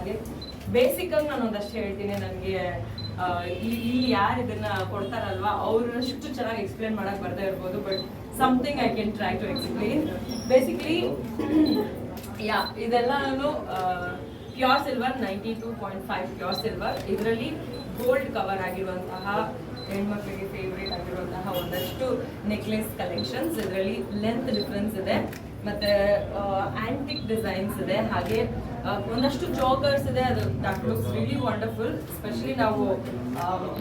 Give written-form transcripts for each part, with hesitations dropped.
ಹಾಗೆ ಬೇಸಿಕ್ ಆಗಿ ನಾನು ಒಂದಷ್ಟು ಹೇಳ್ತೀನಿ. ನನಗೆ ಇಲ್ಲಿ ಯಾರು ಇದನ್ನ ಕೊಡ್ತಾರಲ್ವಾ ಅವ್ರಷ್ಟು ಚೆನ್ನಾಗಿ ಎಕ್ಸ್ಪ್ಲೇನ್ ಮಾಡಕ್ ಬರ್ದೇ ಇರ್ಬೋದು, but something I can try to explain. Basically yeah ಇದೆಲ್ಲ ನಾನು ಪ್ಯೂರ್ ಸಿಲ್ವರ್ 92.5 ಪ್ಯೂರ್ ಸಿಲ್ವರ್. ಇದರಲ್ಲಿ ಗೋಲ್ಡ್ ಕವರ್ ಆಗಿರುವಂತಹ ಹೆಣ್ಮಕ್ಳಿಗೆ ಫೇವ್ರೇಟ್ ಆಗಿರುವಂತಹ ಒಂದಷ್ಟು ನೆಕ್ಲೆಸ್ ಕಲೆಕ್ಷನ್ಸ್. ಇದರಲ್ಲಿ ಲೆಂತ್ ಡಿಫ್ರೆನ್ಸ್ ಇದೆ, ಮತ್ತೆ ಆಂಟಿಕ್ ಡಿಸೈನ್ಸ್ ಇದೆ, ಹಾಗೆ ಒಂದಷ್ಟು ಚೋಕರ್ಸ್ ಇದೆ. ಅದು that looks really wonderful. Especially ನಾವು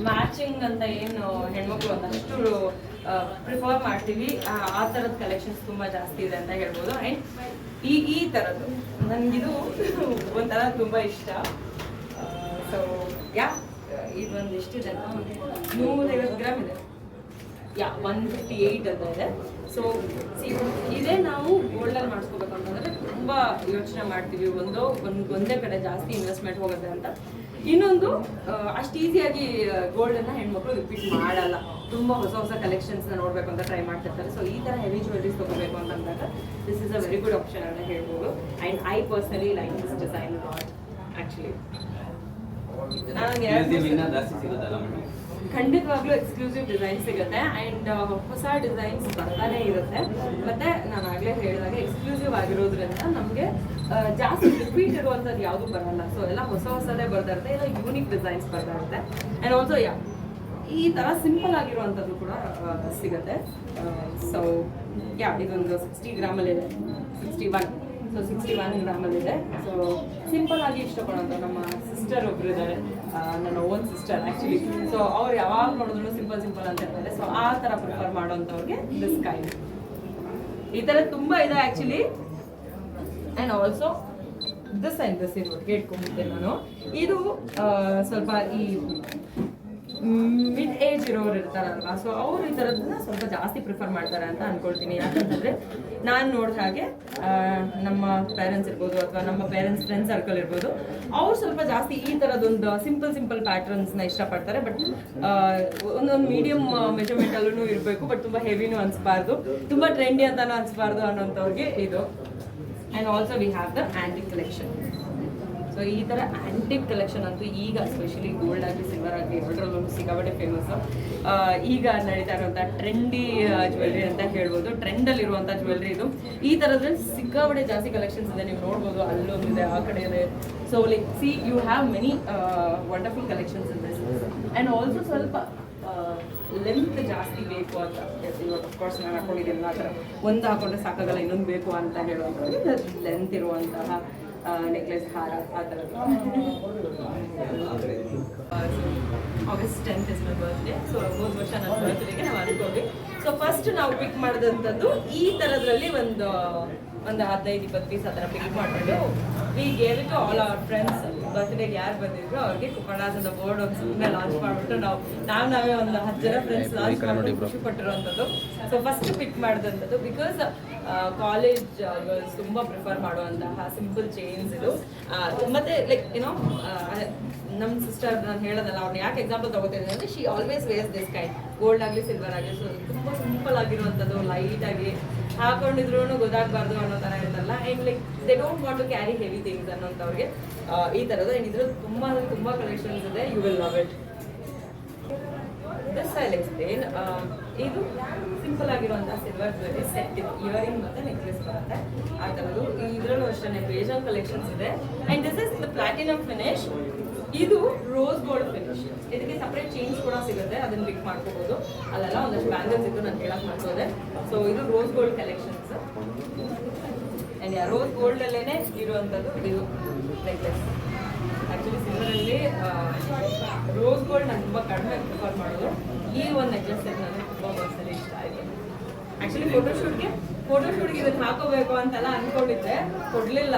ಮ್ಯಾಚಿಂಗ್ ಅಂತ ಏನು ಹೆಣ್ಮಕ್ಳು ಒಂದಷ್ಟು ಪ್ರಿಫರ್ ಮಾಡ್ತೀವಿ, ಆ ಥರದ ಕಲೆಕ್ಷನ್ಸ್ ತುಂಬ ಜಾಸ್ತಿ ಇದೆ ಅಂತ ಹೇಳ್ಬೋದು. ಆ್ಯಂಡ್ ಈ ಥರದ್ದು ನನಗಿದು ಒಂಥರ ತುಂಬ ಇಷ್ಟ. ಸೊ ಯಾ ಇದೊಂದು ಎಷ್ಟಿದೆ, 150 ಗ್ರಾಮ್ ಇದೆ. ಯಾ 158 ಅಂತ ಇದೆ. ಸೊ ಇದೇ ನಾವು ಗೋಲ್ಡಲ್ಲಿ ಮಾಡಿಸ್ಕೋಬೇಕು ಅಂತಂದರೆ ತುಂಬ ಯೋಚನೆ ಮಾಡ್ತೀವಿ. ಒಂದೇ ಕಡೆ ಜಾಸ್ತಿ ಇನ್ವೆಸ್ಟ್ಮೆಂಟ್ ಹೋಗುತ್ತೆ ಅಂತ. ಇನ್ನೊಂದು ಅಷ್ಟು ಈಸಿಯಾಗಿ ಗೋಲ್ಡನ್ನು ಹೆಣ್ಮಕ್ಳು ರಿಪೀಟ್ ಮಾಡಲ್ಲ. ತುಂಬ ಹೊಸ ಕಲೆಕ್ಷನ್ಸ್ನ ನೋಡಬೇಕು ಅಂತ ಟ್ರೈ ಮಾಡ್ತಿರ್ತಾರೆ. ಸೊ ಈ ಥರ ಹೆವಿ ಜ್ಯುವೆಲ್ರೀಸ್ ತೊಗೋಬೇಕು ಅಂತಂದಾಗ this is a very good option ಅಂತ ಹೇಳ್ಬೋದು. And I personally like this design lot actually. ಖಂಡಿತವಾಗ್ಲೂ ಎಕ್ಸ್ಕ್ಲೂಸಿವ್ ಡಿಸೈನ್ ಸಿಗುತ್ತೆ ಆ್ಯಂಡ್ ಹೊಸ ಡಿಸೈನ್ಸ್ ಬರ್ತಾನೆ ಇರುತ್ತೆ. ಮತ್ತೆ ನಾನು ಆಗಲೇ ಹೇಳಿದಾಗ ಎಕ್ಸ್ಕ್ಲೂಸಿವ್ ಆಗಿರೋದ್ರಿಂದ ನಮಗೆ ಜಾಸ್ತಿ ರಿಪೀಟ್ ಇರುವಂಥದ್ದು ಯಾವುದೂ ಬರಲ್ಲ. ಸೊ ಎಲ್ಲ ಹೊಸದೇ ಬರ್ತಾ ಇರುತ್ತೆ, ಎಲ್ಲ ಯೂನಿಕ್ ಡಿಸೈನ್ಸ್ ಬರ್ತಾ ಇರುತ್ತೆ. ಆ್ಯಂಡ್ ಆಲ್ಸೋ ಈ ಥರ ಸಿಂಪಲ್ ಆಗಿರುವಂಥದ್ದು ಕೂಡ ಸಿಗುತ್ತೆ. ಸೊ ಇದೊಂದು 60 ಗ್ರಾಮಲ್ಲಿದೆ, 61. ಸೊ 61 ಗ್ರಾಮಲ್ಲಿದೆ. ಸೊ ಸಿಂಪಲ್ ಆಗಿ ಇಷ್ಟಪಡೋಂಥ ನಮ್ಮ ಸಿಸ್ಟರ್ ಒಬ್ರು ಇದ್ದಾರೆ, ನನ್ನ ಓನ್ ಸಿಸ್ಟರ್ ಆ್ಯಕ್ಚುಲಿ. ಸೊ ಅವ್ರು ಯಾವಾಗ ನೋಡಿದ್ರು ಸಿಂಪಲ್ ಅಂತ ಇರ್ತಾರೆ. ಸೊ ಆ ಥರ ಪ್ರಿಫರ್ ಮಾಡೋಂಥವ್ರಿಗೆ ದಿಸ್ ಕೈಂಡ್ ಈ ಥರ ತುಂಬ ಇದೆ ಆ್ಯಕ್ಚುಲಿ. ಆ್ಯಂಡ್ ಆಲ್ಸೋ ದಿಸ್ ಇರೋರಿಗೆ ಇಟ್ಕೊಂಡಿದ್ದೆ ನಾನು. ಇದು ಸ್ವಲ್ಪ ಈ ಮಿಡ್ ಏಜ್ ಇರೋರು ಇರ್ತಾರಲ್ವಾ, ಸೊ ಅವ್ರು ಈ ಥರದನ್ನ ಸ್ವಲ್ಪ ಜಾಸ್ತಿ ಪ್ರಿಫರ್ ಮಾಡ್ತಾರೆ ಅಂತ ಅನ್ಕೊಳ್ತೀನಿ. ಯಾಕಂತಂದರೆ ನಾನು ನೋಡಿದ ಹಾಗೆ ನಮ್ಮ ಪೇರೆಂಟ್ಸ್ ಇರ್ಬೋದು ಅಥವಾ ನಮ್ಮ ಪೇರೆಂಟ್ಸ್ ಫ್ರೆಂಡ್ ಸರ್ಕಲ್ ಇರ್ಬೋದು, ಅವ್ರು ಸ್ವಲ್ಪ ಜಾಸ್ತಿ ಈ ಥರದೊಂದು ಸಿಂಪಲ್ ಪ್ಯಾಟ್ರನ್ಸ್ನ ಇಷ್ಟಪಡ್ತಾರೆ. ಬಟ್ ಒಂದೊಂದು ಮೀಡಿಯಮ್ ಮೆಜರ್ಮೆಂಟಲ್ಲೂ ಇರಬೇಕು, ಬಟ್ ತುಂಬ ಹೆವಿನೂ ಅನಿಸ್ಬಾರ್ದು, ತುಂಬ ಟ್ರೆಂಡಿ ಅಂತಾನೂ ಅನಿಸ್ಬಾರ್ದು ಅನ್ನೋಂಥವ್ರಿಗೆ ಇದು. And also we have the antique collection. So ಈ ಥರ ಆ್ಯಂಟಿಕ್ ಕಲೆಕ್ಷನ್ ಅಂತೂ ಈಗ ಎಸ್ಪೆಷಲಿ ಗೋಲ್ಡ್ ಆಗಲಿ ಸಿಲ್ವರ್ ಆಗಲಿ ಎರಡರಲ್ಲೂ ಸಿಕ್ಕಾಪಟ್ಟೆ ಫೇಮಸ್ಸು. ಈಗ ನಡೀತಾ ಇರುವಂಥ ಟ್ರೆಂಡಿ ಜ್ಯುವೆಲ್ರಿ ಅಂತ ಹೇಳ್ಬೋದು, ಟ್ರೆಂಡಲ್ಲಿರುವಂಥ ಜ್ಯುವೆಲ್ರಿ ಇದು. ಈ ಥರದ್ರಲ್ಲಿ ಸಿಕ್ಕಾಪಟ್ಟೆ ಜಾಸ್ತಿ ಕಲೆಕ್ಷನ್ಸ್ ಇದೆ, ನೀವು ನೋಡ್ಬೋದು. ಅಲ್ಲೊಂದಿದೆ, ಆ ಕಡೆ ಇದೆ. So like you have many wonderful collections in this. And also ಸ್ವಲ್ಪ ಲೆಂತ್ ಜಾಸ್ತಿ ಬೇಕು ಅಂತ ಇವಾಗ ಅಫ್ಕೋರ್ಸ್ ನಾನು ಹಾಕೊಂಡಿದ್ದೀನಿ. ಆ ಥರ ಒಂದು ಹಾಕೊಂಡ್ರೆ ಸಾಕಾಗಲ್ಲ, ಇನ್ನೊಂದು ಬೇಕು ಅಂತ ಹೇಳುವಂಥದ್ದು ಲೆಂತ್ ಇರುವಂತಹ ನೆಕ್ಲೆಸ್, ಹಾರ, ಆ ಥರದ್ದು. August 10th is my birthday. So ಹೋದ ವರ್ಷ ನನ್ನ ಬರ್ತ್ಡೇಗೆ ನಾವು ಅನ್ಕೊಂಡ್ವಿ. ಸೊ ಫಸ್ಟ್ ನಾವು ಪಿಕ್ ಮಾಡಿದಂಥದ್ದು ಈ ಥರದ್ರಲ್ಲಿ ಒಂದು 15-20 ಪೀಸ್ ಆ ಥರ ಪಿಕ್ ಮಾಡಿಕೊಂಡು we gave it to all our friends. ಬರ್ತ್ಡೇಗೆ ಯಾರು ಬಂದಿದ್ರು ಅವ್ರಿಗೆ ಕುಕಣಾಸ್ ಅಂತ ಬೋರ್ಡ್ ಒಂದು ಸುಮ್ಮನೆ ಲಾಂಚ್ ಮಾಡಿಬಿಟ್ಟು ನಾವೇ ಒಂದು 10 ಜನ ಫ್ರೆಂಡ್ಸ್ ಲಾಂಚ್ ಮಾಡಿ ಖುಷಿ ಪಟ್ಟಿರುವಂಥದ್ದು. ಸೊ ಫಸ್ಟ್ ಪಿಕ್ ಮಾಡಿದಂಥದ್ದು ಬಿಕಾಸ್ ಕಾಲೇಜ್ ಗರ್ಲ್ಸ್ ತುಂಬ ಪ್ರಿಫರ್ ಮಾಡುವಂತಹ ಸಿಂಪಲ್ ಚೈನ್ಸ್ ಇದು. ಮತ್ತೆ ಲೈಕ್ ಏನೋ ನಮ್ಮ ಸಿಸ್ಟರ್ ನಾನು ಹೇಳೋದಲ್ಲ, ಅವ್ರನ್ನ ಯಾಕೆ ಎಕ್ಸಾಂಪಲ್ ತಗೋತಿದ್ದೀನಿ ಅಂದರೆ she always wears this kind, gold ಆಗಲಿ ಸಿಲ್ವರ್ ಆಗಲಿ. ಸೊ ತುಂಬ ಸಿಂಪಲ್ ಆಗಿರುವಂಥದ್ದು, ಲೈಟಾಗಿ ಹಾಕೊಂಡಿದ್ರು ಗೊತ್ತಾಗಬಾರ್ದು ಅನ್ನೋ ಥರ ಇರ್ತಲ್ಲ. And like they don't want to carry heavy things ಅನ್ನೋಂಥವ್ರಿಗೆ ಈ ಥರದ್ದು. ಆ್ಯಂಡ್ ಇದ್ರಲ್ಲಿ ತುಂಬ ಕಲೆಕ್ಷನ್ಸ್ ಇದೆ, you will love it. This I explain. ಇದು ಸಿಂಪಲ್ ಆಗಿರುವಂಥ ಸಿಲ್ವರ್ ಜ್ಯುವೆಲ್ರಿ ಸೆಟ್ ಇದೆ, ಇಯರಿಂಗ್ ಮತ್ತು ನೆಕ್ಲೆಸ್ ಬರುತ್ತೆ ಆ ಥರದ್ದು. ಇದರಲ್ಲೂ ಅಷ್ಟೇ ಬೇಜಾನ್ ಕಲೆಕ್ಷನ್ಸ್ ಇದೆ. And this is the platinum finish. ಇದು ರೋಸ್ ಗೋಲ್ಡ್ ಫಿನಿಶ್. ಇದಕ್ಕೆ ಸಪ್ರೇಟ್ ಚೈನ್ಸ್ ಕೂಡ ಸಿಗುತ್ತೆ, ಅದನ್ನು ಪಿಕ್ ಮಾಡ್ಕೋಬೋದು. ಅಲ್ಲೆಲ್ಲ ಒಂದಷ್ಟು ಬ್ಯಾಂಗಲ್ಸ್ ಇದ್ದು ನಾನು ಹೇಳಕ್ಕೆ ಮಾಡ್ಕೋದೆ. ಸೊ ಇದು rose gold collections. And rose ಗೋಲ್ಡಲ್ಲೇ ಇರುವಂಥದ್ದು ಇದು ನೆಕ್ಲೆಸ್. ಆ್ಯಕ್ಚುಲಿ ಸಿಲ್ವರಲ್ಲಿ ರೋಸ್ ಗೋಲ್ಡ್ ನಾನು ತುಂಬ ಕಡಿಮೆ ಪ್ರಿಫರ್ ಮಾಡೋದು. ಈ ಒಂದು ನೆಕ್ಲೆಸ್ ನನಗೆ ತುಂಬ ಪರ್ಸನಲಿ ಇಷ್ಟ ಆಯಿತು. ಆ್ಯಕ್ಚುಲಿ ಫೋಟೋಶೂಟ್ಗೆ ಇದನ್ನು ಹಾಕೋಬೇಕು ಅಂತೆಲ್ಲ ಅಂದ್ಕೊಂಡಿದ್ದೆ, ಕೊಡಲಿಲ್ಲ.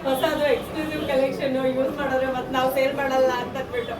ಹೊಸದು ಎಕ್ಸ್ಕ್ಲೂಸಿವ್ ಕಲೆಕ್ಷನ್ನು ಯೂಸ್ ಮಾಡಿದ್ರೆ ಮತ್ತೆ ನಾವು ಸೇಲ್ ಮಾಡಲ್ಲ ಅಂತ ಅಂದ್ಬಿಟ್ಟು